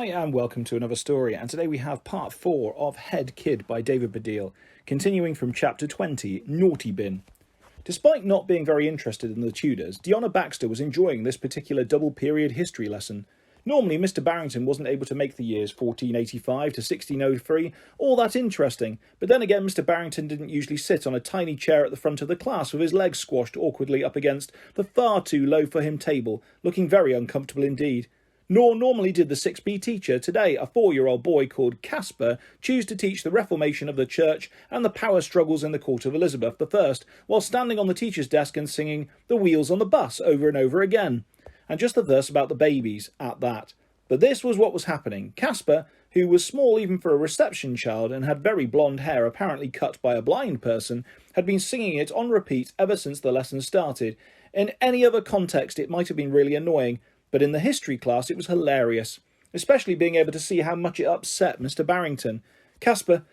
Hi and welcome to another story, and today we have part 4 of Head Kid by David Baddiel, continuing from chapter 20, Naughty Bin. Despite not being very interested in the Tudors, Deanna Baxter was enjoying this particular double-period history lesson. Normally Mr. Barrington wasn't able to make the years 1485 to 1603 all that interesting, but then again Mr. Barrington didn't usually sit on a tiny chair at the front of the class with his legs squashed awkwardly up against the far too low for him table, looking very uncomfortable indeed. Nor normally did the 6B teacher today, a 4-year-old boy called Caspar, choose to teach the reformation of the church and the power struggles in the court of Elizabeth I, while standing on the teacher's desk and singing "The Wheels on the Bus" over and over again. And just the verse about the babies, at that. But this was what was happening. Caspar, who was small even for a reception child and had very blonde hair apparently cut by a blind person, had been singing it on repeat ever since the lesson started. In any other context it might have been really annoying, but in the history class it was hilarious, especially being able to see how much it upset Mr. Barrington. Caspar,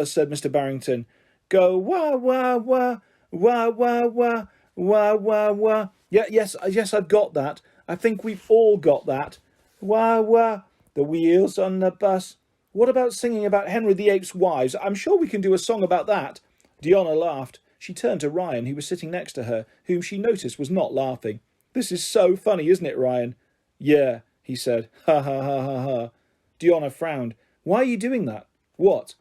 said Mr. Barrington, go wah wah wah, wah wah wah, wah wah wah. Yes, I've got that. I think we've all got that. Wah wah, the wheels on the bus. What about singing about Henry VIII's wives? I'm sure we can do a song about that. Deanna laughed. She turned to Ryan, who was sitting next to her, whom she noticed was not laughing. This is so funny, isn't it, Ryan? Yeah, he said. Ha ha ha ha ha. Deanna frowned. Why are you doing that? What?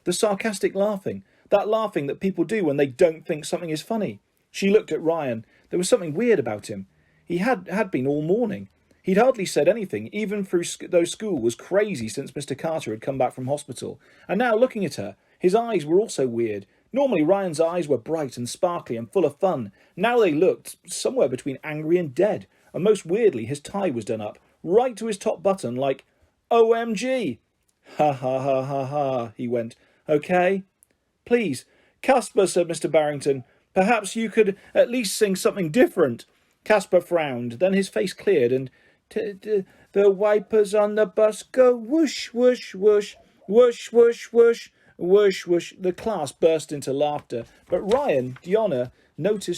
The sarcastic laughing. That laughing that people do when they don't think something is funny. She looked at Ryan. There was something weird about him. He had been all morning. He'd hardly said anything, even though school was crazy since Mr. Carter had come back from hospital. And now, looking at her, his eyes were also weird. Normally Ryan's eyes were bright and sparkly and full of fun. Now they looked somewhere between angry and dead. And most weirdly, his tie was done up, right to his top button, like, OMG! Ha ha ha ha ha, he went. Okay? Please, Caspar, said Mr. Barrington, perhaps you could at least sing something different. Caspar frowned, then his face cleared, and the wipers on the bus go whoosh, whoosh, whoosh, whoosh, whoosh, whoosh. Whoosh, whoosh. The class burst into laughter, but Ryan, Deanna,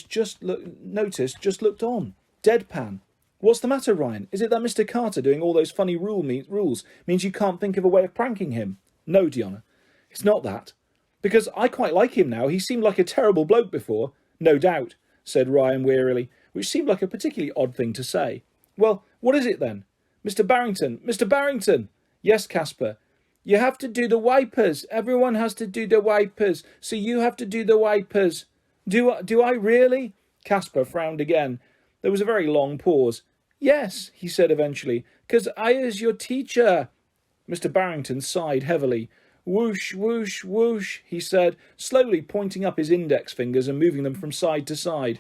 just looked on, deadpan. What's the matter, Ryan? Is it that Mr. Carter doing all those funny rules means you can't think of a way of pranking him? No, Deanna, it's not that. Because I quite like him now. He seemed like a terrible bloke before. No doubt, said Ryan wearily, which seemed like a particularly odd thing to say. Well, what is it then? Mr. Barrington! Mr. Barrington! Yes, Caspar. You have to do the wipers. Everyone has to do the wipers. So you have to do the wipers. Do I really? Caspar frowned again. There was a very long pause. Yes, he said eventually, 'cause I is your teacher. Mr. Barrington sighed heavily. Whoosh, whoosh, whoosh, he said, slowly pointing up his index fingers and moving them from side to side.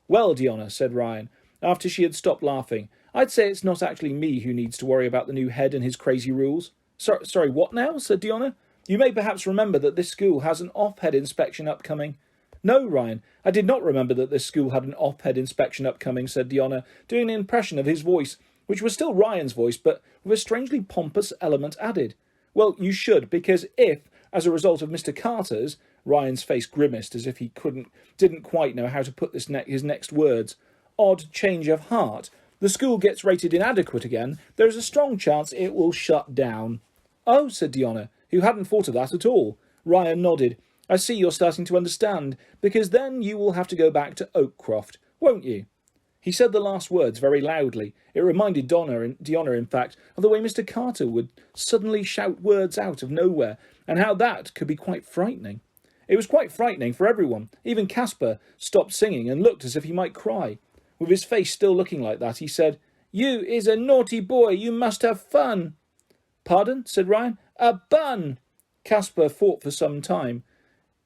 Well, Deanna, said Ryan, after she had stopped laughing, I'd say it's not actually me who needs to worry about the new head and his crazy rules. Sorry, what now? Said Deanna. You may perhaps remember that this school has an off-head inspection upcoming. No, Ryan, I did not remember that this school had an off-head inspection upcoming, said Deanna, doing an impression of his voice, which was still Ryan's voice, but with a strangely pompous element added. Well, you should, because if, as a result of Mr. Carter's, Ryan's face grimaced as if he didn't quite know how to put his next words, odd change of heart, the school gets rated inadequate again, there is a strong chance it will shut down. Oh, said Deanna, who hadn't thought of that at all. Ryan nodded. I see you're starting to understand, because then you will have to go back to Oakcroft, won't you? He said the last words very loudly. It reminded Deanna, in fact, of the way Mr. Carter would suddenly shout words out of nowhere, and how that could be quite frightening. It was quite frightening for everyone. Even Caspar stopped singing and looked as if he might cry. With his face still looking like that, he said, You is a naughty boy, you must have fun. Pardon, said Ryan. A bun. Caspar thought for some time.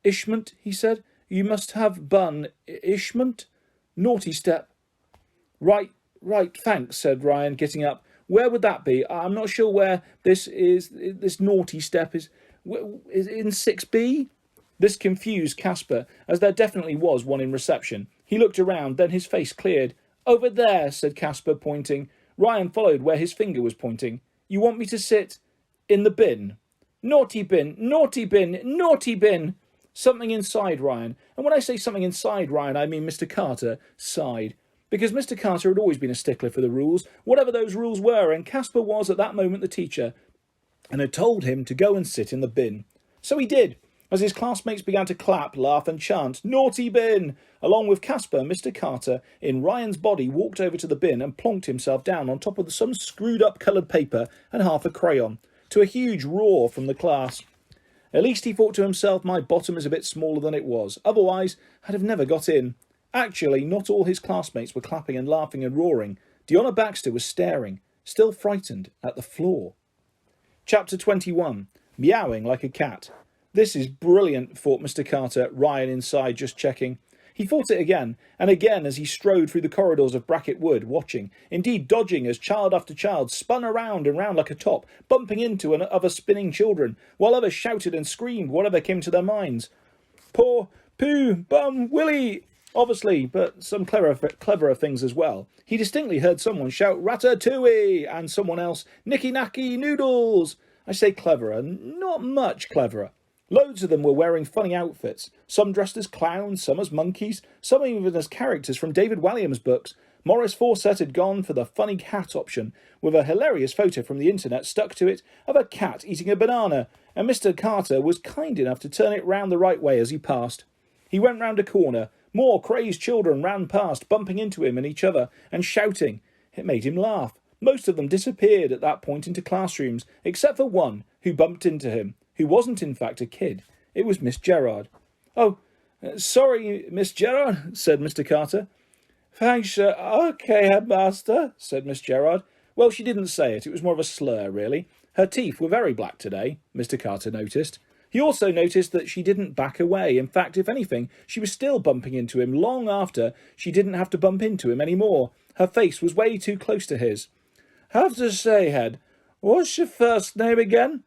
Ishment, he said. You must have bun. Ishment? Naughty step. Right, thanks, said Ryan, getting up. Where would that be? I'm not sure where this naughty step is. Is it in 6B? This confused Caspar, as there definitely was one in reception. He looked around, then his face cleared. Over there, said Caspar, pointing. Ryan followed where his finger was pointing. You want me to sit in the bin? Naughty bin, naughty bin, naughty bin. Something inside Ryan, and when I say something inside Ryan, I mean Mr. Carter, sighed. because Mr. Carter had always been a stickler for the rules, whatever those rules were, and Caspar was at that moment the teacher, and had told him to go and sit in the bin. So he did, as his classmates began to clap, laugh and chant, "Naughty bin!" Along with Caspar, Mr. Carter, in Ryan's body, walked over to the bin and plonked himself down on top of some screwed-up coloured paper and half a crayon, to a huge roar from the class. At least he thought to himself, my bottom is a bit smaller than it was, otherwise I'd have never got in. Actually, not all his classmates were clapping and laughing and roaring. Deanna Baxter was staring, still frightened, at the floor. Chapter 21. Meowing like a cat. This is brilliant, thought Mr. Carter, Ryan inside just checking. He thought it again, and again as he strode through the corridors of Bracket Wood, watching, indeed dodging as child after child spun around and round like a top, bumping into other spinning children, while others shouted and screamed whatever came to their minds. Paw, poo, bum, willy, obviously, but some cleverer things as well. He distinctly heard someone shout ratatouille, and someone else, nicky nacky noodles. I say cleverer, not much cleverer. Loads of them were wearing funny outfits, some dressed as clowns, some as monkeys, some even as characters from David Walliams' books. Maurice Fawcett had gone for the funny cat option, with a hilarious photo from the internet stuck to it of a cat eating a banana, and Mr. Carter was kind enough to turn it round the right way as he passed. He went round a corner. More crazed children ran past, bumping into him and each other, and shouting. It made him laugh. Most of them disappeared at that point into classrooms, except for one, who bumped into him, who wasn't in fact a kid. It was Miss Gerard. "Oh, sorry, Miss Gerard," said Mr. Carter. "Thanks, sir. OK, headmaster," said Miss Gerard. Well, she didn't say it. It was more of a slur, really. Her teeth were very black today, Mr. Carter noticed. He also noticed that she didn't back away. In fact, if anything, she was still bumping into him long after she didn't have to bump into him any more. Her face was way too close to his. "Have to say, Head, what's your first name again?"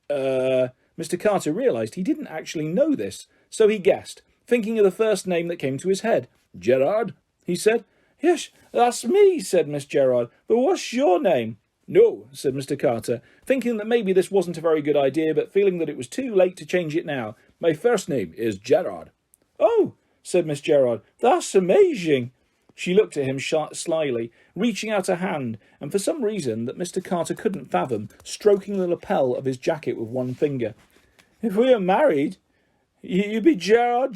Mr. Carter realised he didn't actually know this, so he guessed, thinking of the first name that came to his head. "Gerard," he said. "Yes, that's me," said Miss Gerard. "But what's your name?" "No," said Mr. Carter, thinking that maybe this wasn't a very good idea, but feeling that it was too late to change it now. "My first name is Gerard." "Oh," said Miss Gerard, "that's amazing." She looked at him slyly, reaching out a hand, and for some reason that Mr. Carter couldn't fathom, stroking the lapel of his jacket with one finger. "If we were married, you'd be Gerard.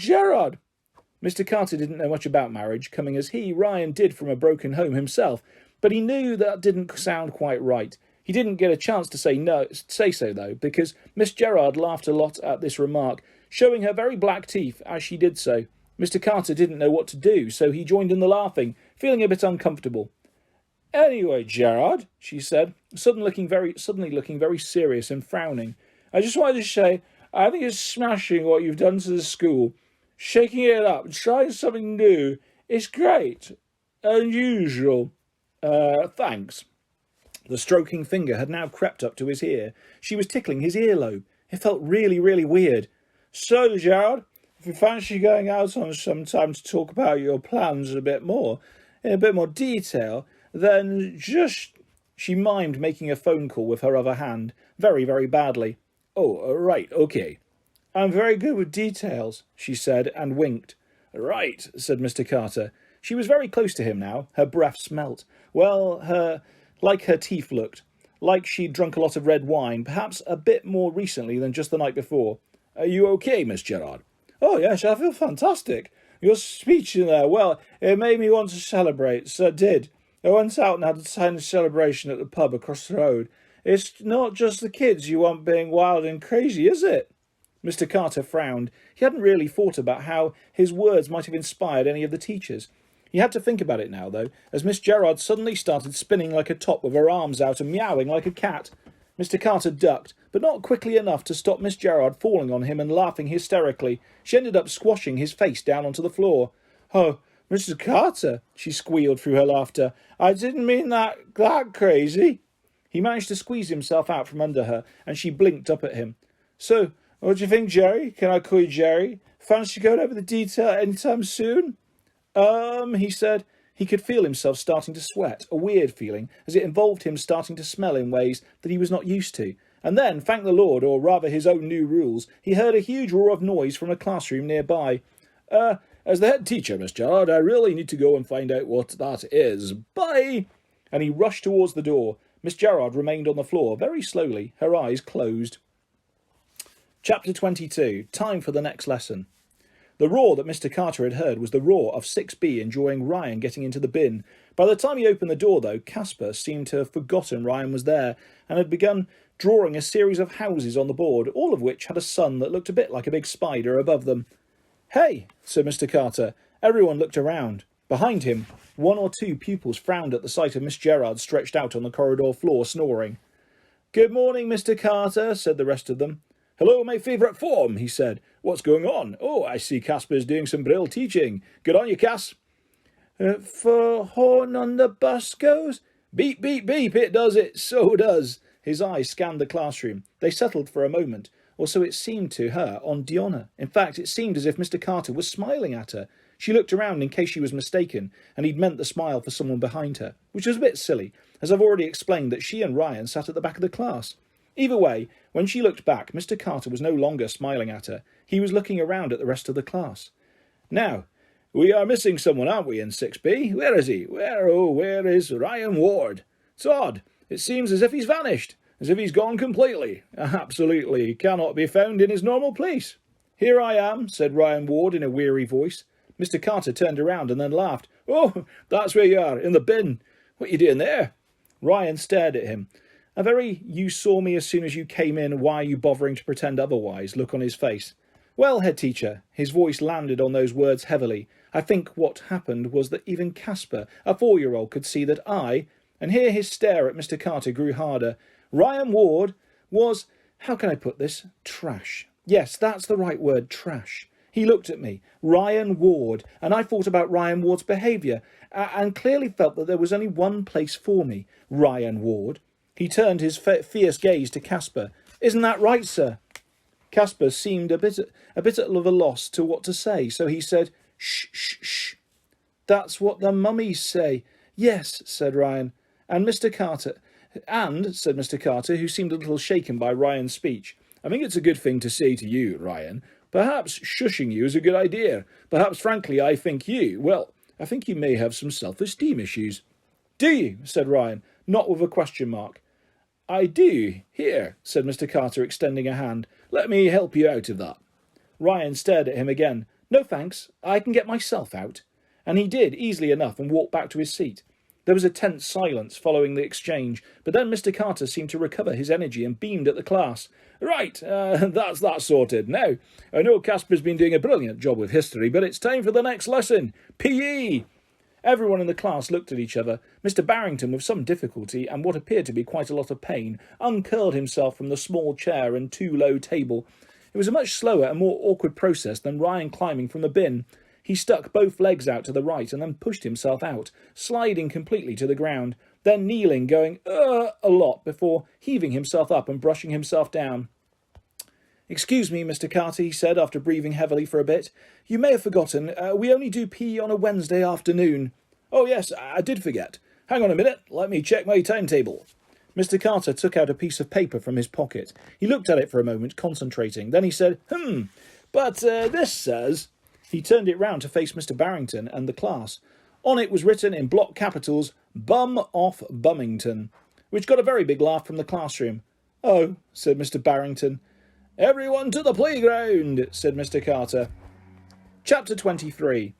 Mr. Carter didn't know much about marriage, coming as he, Ryan, did from a broken home himself, but he knew that didn't sound quite right. He didn't get a chance to say so, though, because Miss Gerard laughed a lot at this remark, showing her very black teeth as she did so. Mr. Carter didn't know what to do, so he joined in the laughing, feeling a bit uncomfortable. "Anyway, Gerard," she said, suddenly looking very serious and frowning, "I just wanted to say, I think it's smashing what you've done to the school. Shaking it up, trying something new. It's great. Unusual. Thanks." The stroking finger had now crept up to his ear. She was tickling his earlobe. It felt really, really weird. "So, Gerard, if you fancy going out on some time to talk about your plans in a bit more detail, then just..." She mimed making a phone call with her other hand, very, very badly. "Oh, right, OK. I'm very good with details," she said, and winked. "Right," said Mr. Carter. She was very close to him now. Her breath smelt. Well, like her teeth looked. Like she'd drunk a lot of red wine, perhaps a bit more recently than just the night before. "Are you OK, Miss Gerard?" "Oh, yes, I feel fantastic. Your speech in there, well, it made me want to celebrate, so it did. I went out and had a tiny celebration at the pub across the road. It's not just the kids you want being wild and crazy, is it?" Mr. Carter frowned. He hadn't really thought about how his words might have inspired any of the teachers. He had to think about it now, though, as Miss Gerard suddenly started spinning like a top with her arms out and meowing like a cat. Mr. Carter ducked, but not quickly enough to stop Miss Gerard falling on him and laughing hysterically. She ended up squashing his face down onto the floor. "Oh, Mr. Carter," she squealed through her laughter, "I didn't mean that crazy." He managed to squeeze himself out from under her, and she blinked up at him. "So, what do you think, Jerry? Can I call you Jerry? Fancy going over the detail any time soon?" He said. He could feel himself starting to sweat, a weird feeling, as it involved him starting to smell in ways that he was not used to. And then, thank the Lord, or rather his own new rules, he heard a huge roar of noise from a classroom nearby. As the head teacher, Miss Gerard, I really need to go and find out what that is. Bye! And he rushed towards the door. Miss Gerard remained on the floor, very slowly, her eyes closed. Chapter 22. Time for the next lesson. The roar that Mr. Carter had heard was the roar of 6B enjoying Ryan getting into the bin. By the time he opened the door, though, Caspar seemed to have forgotten Ryan was there, and had begun drawing a series of houses on the board, all of which had a sun that looked a bit like a big spider above them. "Hey," said Mr. Carter. Everyone looked around. Behind him, 1 or 2 pupils frowned at the sight of Miss Gerard stretched out on the corridor floor, snoring. "Good morning, Mr. Carter," said the rest of them. "Hello, my favourite form," he said. "What's going on? Oh, I see Caspar's doing some Brill teaching. Good on you, Cas." "For horn on the bus goes?" "Beep, beep, beep, it does it, so does." His eyes scanned the classroom. They settled for a moment, or so it seemed to her, on Diona. In fact, it seemed as if Mr. Carter was smiling at her. She looked around in case she was mistaken, and he'd meant the smile for someone behind her, which was a bit silly, as I've already explained that she and Ryan sat at the back of the class. Either way, when she looked back, Mr. Carter was no longer smiling at her. He was looking around at the rest of the class. "Now, we are missing someone, aren't we, in 6B? Where is he? Where is Ryan Ward? It's odd. It seems as if he's vanished, as if he's gone completely. Absolutely cannot be found in his normal place." "Here I am," said Ryan Ward in a weary voice. Mr. Carter turned around and then laughed. "Oh, that's where you are, in the bin. What are you doing there?" Ryan stared at him. A very "you saw me as soon as you came in, why are you bothering to pretend otherwise" look on his face. "Well, head teacher," his voice landed on those words heavily. "I think what happened was that even Caspar, a 4-year-old, could see that I," and here his stare at Mr. Carter grew harder, "Ryan Ward was, how can I put this, trash. Yes, that's the right word, trash. He looked at me, Ryan Ward, and I thought about Ryan Ward's behaviour, and clearly felt that there was only one place for me, Ryan Ward." He turned his fierce gaze to Caspar. "Isn't that right, sir?" Caspar seemed a bit of a loss to what to say, so he said, "Shh, shh, shh. That's what the mummies say." "Yes," said Ryan. "And Mr. Carter." "And," said Mr. Carter, who seemed a little shaken by Ryan's speech, "I think it's a good thing to say to you, Ryan. Perhaps shushing you is a good idea. Perhaps, frankly, I think you may have some self-esteem issues." "Do you?" said Ryan, not with a question mark. "I do. Here," said Mr. Carter, extending a hand. "Let me help you out of that." Ryan stared at him again. "No thanks, I can get myself out." And he did, easily enough, and walked back to his seat. There was a tense silence following the exchange, but then Mr. Carter seemed to recover his energy and beamed at the class. "Right, that's that sorted. Now, I know Caspar's been doing a brilliant job with history, but it's time for the next lesson. PE!" Everyone in the class looked at each other. Mr. Barrington, with some difficulty and what appeared to be quite a lot of pain, uncurled himself from the small chair and too low table. It was a much slower and more awkward process than Ryan climbing from the bin. He stuck both legs out to the right and then pushed himself out, sliding completely to the ground, then kneeling, going a lot before heaving himself up and brushing himself down. "Excuse me, Mr. Carter," he said, after breathing heavily for a bit. "You may have forgotten, we only do PE on a Wednesday afternoon." "Oh, yes, I did forget. Hang on a minute, let me check my timetable." Mr. Carter took out a piece of paper from his pocket. He looked at it for a moment, concentrating. Then he said, but this says..." He turned it round to face Mr. Barrington and the class. On it was written in block capitals, "Bum off Bummington," which got a very big laugh from the classroom. "Oh," said Mr. Barrington. "Everyone to the playground," said Mr. Carter. Chapter 23.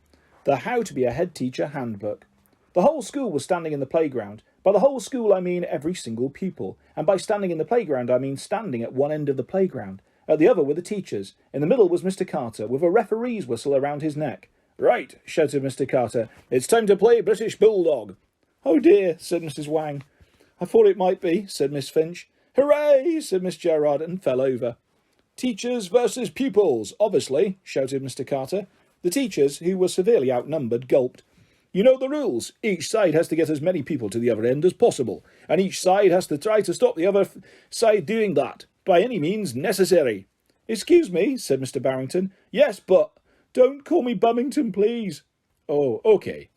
The How to Be a Head Teacher Handbook. The whole school was standing in the playground. By the whole school I mean every single pupil, and by standing in the playground I mean standing at one end of the playground. At the other were the teachers. In the middle was Mr. Carter, with a referee's whistle around his neck. "Right," shouted Mr. Carter, "it's time to play British Bulldog." "Oh dear," said Mrs. Wang. "I thought it might be," said Miss Finch. "Hooray," said Miss Gerard, and fell over. "Teachers versus pupils, obviously," shouted Mr. Carter. The teachers, who were severely outnumbered, gulped. "You know the rules. Each side has to get as many people to the other end as possible, and each side has to try to stop the other side doing that, by any means necessary." "Excuse me," said Mr. Barrington. "Yes, but..." "Don't call me Bummington, please." "Oh, OK.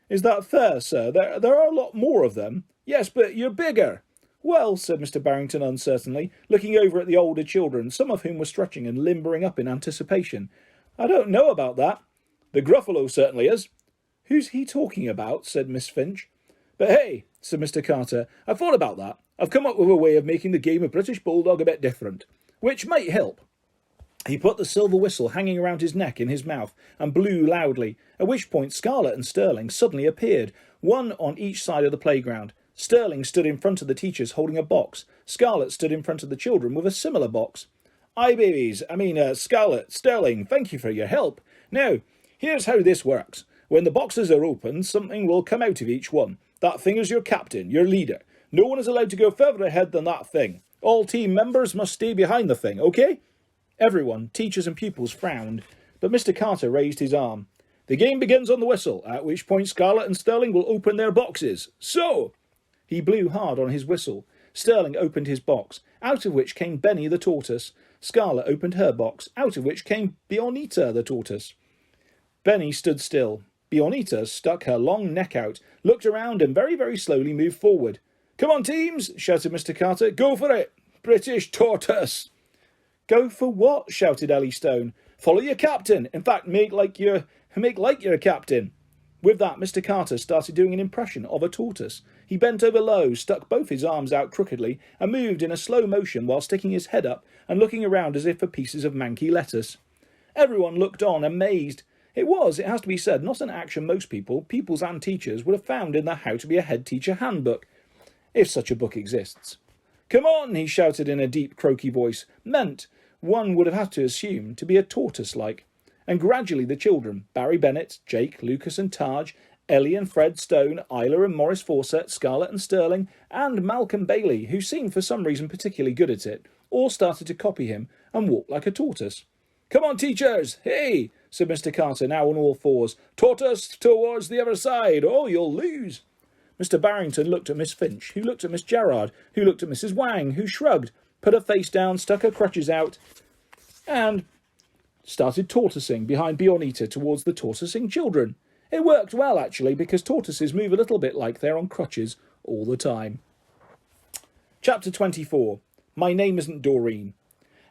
Is that fair, sir? There are a lot more of them." "Yes, but you're bigger." "Well," said Mr. Barrington uncertainly, looking over at the older children, some of whom were stretching and limbering up in anticipation. "I don't know about that." The Gruffalo certainly is." "Who's he talking about?" said Miss Finch. "But hey," said Mr. Carter, "I've thought about that. I've come up with a way of making the game of British Bulldog a bit different, which might help." He put the silver whistle hanging around his neck in his mouth and blew loudly, at which point Scarlet and Sterling suddenly appeared, one on each side of the playground. Sterling stood in front of the teachers holding a box. Scarlet stood in front of the children with a similar box. Scarlet, Sterling, thank you for your help. Now, here's how this works. When the boxes are opened, something will come out of each one. That thing is your captain, your leader. No one is allowed to go further ahead than that thing. All team members must stay behind the thing, okay?" Everyone, teachers and pupils, frowned, but Mr. Carter raised his arm. "The game begins on the whistle, at which point Scarlet and Sterling will open their boxes. So!" He blew hard on his whistle. Sterling opened his box, out of which came Benny the tortoise. Scarlet opened her box, out of which came Bionita the tortoise. Benny stood still. Bionita stuck her long neck out, looked around and very, very slowly moved forward. "Come on, teams," shouted Mr. Carter. "Go for it, British tortoise." "Go for what?" shouted Ellie Stone. "Follow your captain. In fact, make like you're a captain." With that, Mr. Carter started doing an impression of a tortoise. He bent over low, stuck both his arms out crookedly, and moved in a slow motion while sticking his head up and looking around as if for pieces of manky lettuce. Everyone looked on, amazed. It was, it has to be said, not an action most pupils and teachers, would have found in the How to Be a Head Teacher handbook, if such a book exists. "Come on," he shouted in a deep, croaky voice, meant, one would have had to assume, to be a tortoise-like. And gradually the children, Barry Bennett, Jake, Lucas and Taj, Ellie and Fred Stone, Isla and Morris Fawcett, Scarlett and Sterling, and Malcolm Bailey, who seemed for some reason particularly good at it, all started to copy him and walk like a tortoise. "Come on, teachers! Hey!" said Mr. Carter, now on all fours. "Tortoise towards the other side, or you'll lose." Mr. Barrington looked at Miss Finch, who looked at Miss Gerard, who looked at Mrs. Wang, who shrugged, put her face down, stuck her crutches out, and started tortoising behind Bionita towards the tortoising children. It worked well, actually, because tortoises move a little bit like they're on crutches all the time. Chapter 24. My Name Isn't Doreen.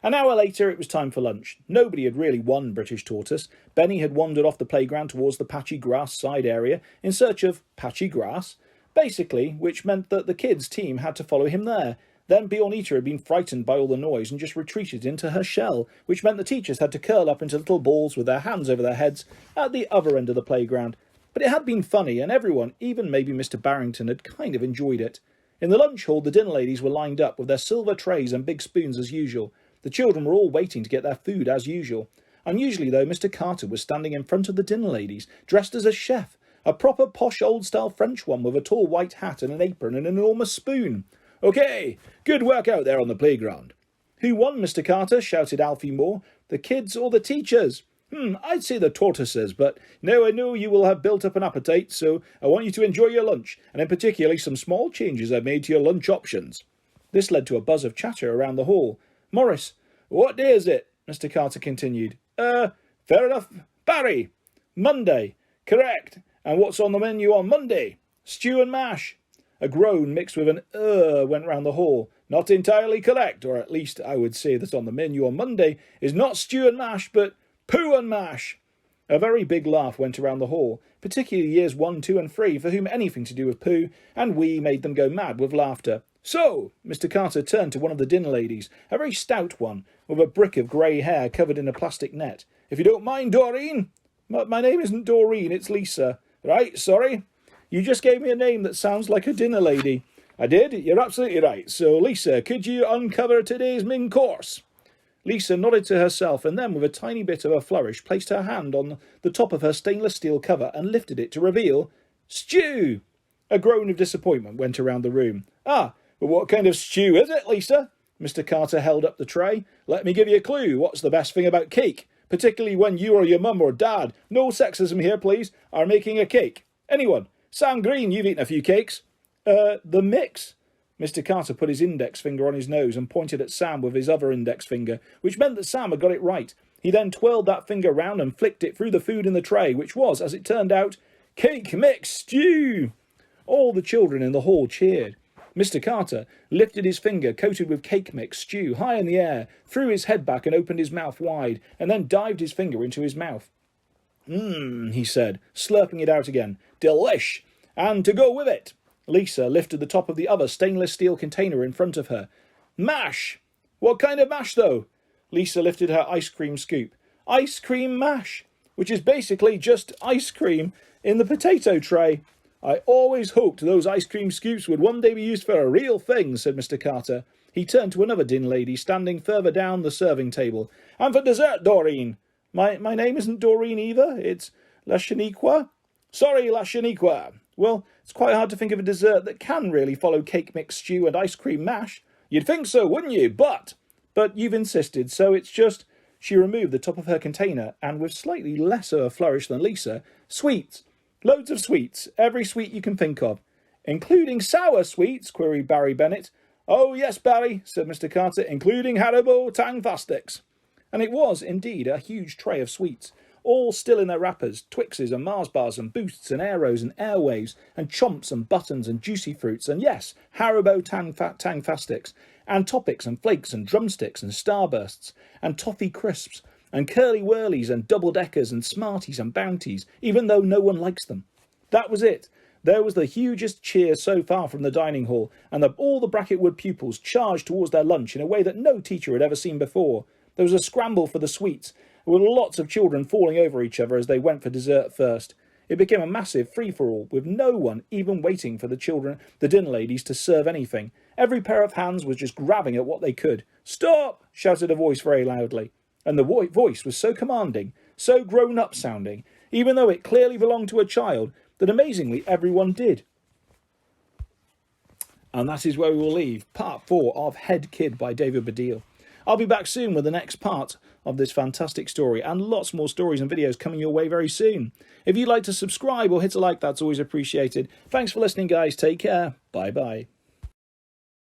An hour later, it was time for lunch. Nobody had really won British Tortoise. Benny had wandered off the playground towards the patchy grass side area in search of patchy grass, basically, which meant that the kids' team had to follow him there. Then Bionita had been frightened by all the noise and just retreated into her shell, which meant the teachers had to curl up into little balls with their hands over their heads at the other end of the playground. But it had been funny, and everyone, even maybe Mr. Barrington, had kind of enjoyed it. In the lunch hall, the dinner ladies were lined up with their silver trays and big spoons as usual. The children were all waiting to get their food as usual. Unusually, though, Mr. Carter was standing in front of the dinner ladies, dressed as a chef, a proper posh old-style French one with a tall white hat and an apron and an enormous spoon. "Okay, good work out there on the playground." "Who won, Mr. Carter?" shouted Alfie Moore. "The kids or the teachers?" I'd say the tortoises, but now I know you will have built up an appetite, so I want you to enjoy your lunch, and in particular some small changes I've made to your lunch options." This led to a buzz of chatter around the hall. "Morris, what day is it?" Mr. Carter continued. Fair enough. Barry, Monday. Correct. And what's on the menu on Monday?" "Stew and mash." A groan mixed with an went round the hall. "Not entirely correct, or at least I would say that on the menu on Monday is not stew and mash, but poo and mash." A very big laugh went around the hall, particularly years 1, 2 and 3, for whom anything to do with poo and wee made them go mad with laughter. "So," Mr. Carter turned to one of the dinner ladies, a very stout one, with a brick of grey hair covered in a plastic net. "If you don't mind, Doreen." My name isn't Doreen, it's Lisa." "Right, sorry. You just gave me a name that sounds like a dinner lady." "I did, you're absolutely right. So, Lisa, could you uncover today's main course?" Lisa nodded to herself and then, with a tiny bit of a flourish, placed her hand on the top of her stainless steel cover and lifted it to reveal stew. A groan of disappointment went around the room. "Ah, but what kind of stew is it, Lisa?" Mr. Carter held up the tray. "Let me give you a clue. What's the best thing about cake? Particularly when you or your mum or dad, no sexism here please, are making a cake. Anyone? Sam Green, you've eaten a few cakes." The mix." Mr. Carter put his index finger on his nose and pointed at Sam with his other index finger, which meant that Sam had got it right. He then twirled that finger round and flicked it through the food in the tray, which was, as it turned out, cake mix stew. All the children in the hall cheered. Mr. Carter lifted his finger coated with cake mix stew high in the air, threw his head back and opened his mouth wide, and then dived his finger into his mouth. He said, slurping it out again. Delish! And to go with it. Lisa lifted the top of the other stainless steel container in front of her. Mash! What kind of mash, though? Lisa lifted her ice cream scoop. Ice cream mash, which is basically just ice cream in the potato tray. I always hoped those ice cream scoops would one day be used for a real thing, said Mr. Carter. He turned to another din lady standing further down the serving table. And for dessert, Doreen. My name isn't Doreen either. It's La Shaniqua. Sorry, La Shaniqua. Well, it's quite hard to think of a dessert that can really follow cake mix stew and ice cream mash. You'd think so, wouldn't you? But you've insisted, so it's just... She removed the top of her container, and with slightly less of a flourish than Lisa, sweets. Loads of sweets, every sweet you can think of. Including sour sweets, queried Barry Bennett. Oh, yes, Barry, said Mr. Carter, including Haribo Tang-Fastics. And it was, indeed, a huge tray of sweets, all still in their wrappers, Twixes and Mars bars and Boosts and Aeros and Airwaves and Chomps and Buttons and Juicy Fruits and, yes, Haribo Tang-Fastics and Topics and Flakes and Drumsticks and Starbursts and Toffee Crisps and Curly Whirlies and Double-Deckers and Smarties and Bounties, even though no one likes them. That was it. There was the hugest cheer so far from the dining hall, and all the Bracketwood pupils charged towards their lunch in a way that no teacher had ever seen before. There was a scramble for the sweets, with lots of children falling over each other as they went for dessert first. It became a massive free-for-all, with no one even waiting for the dinner ladies, to serve anything. Every pair of hands was just grabbing at what they could. Stop! Shouted a voice very loudly. And the voice was so commanding, so grown-up sounding, even though it clearly belonged to a child, that amazingly everyone did. And that is where we will leave part 4 of Head Kid by David Baddiel. I'll be back soon with the next part of this fantastic story, and lots more stories and videos coming your way very soon. If you'd like to subscribe or hit a like, that's always appreciated. Thanks for listening, guys. Take care. Bye-bye.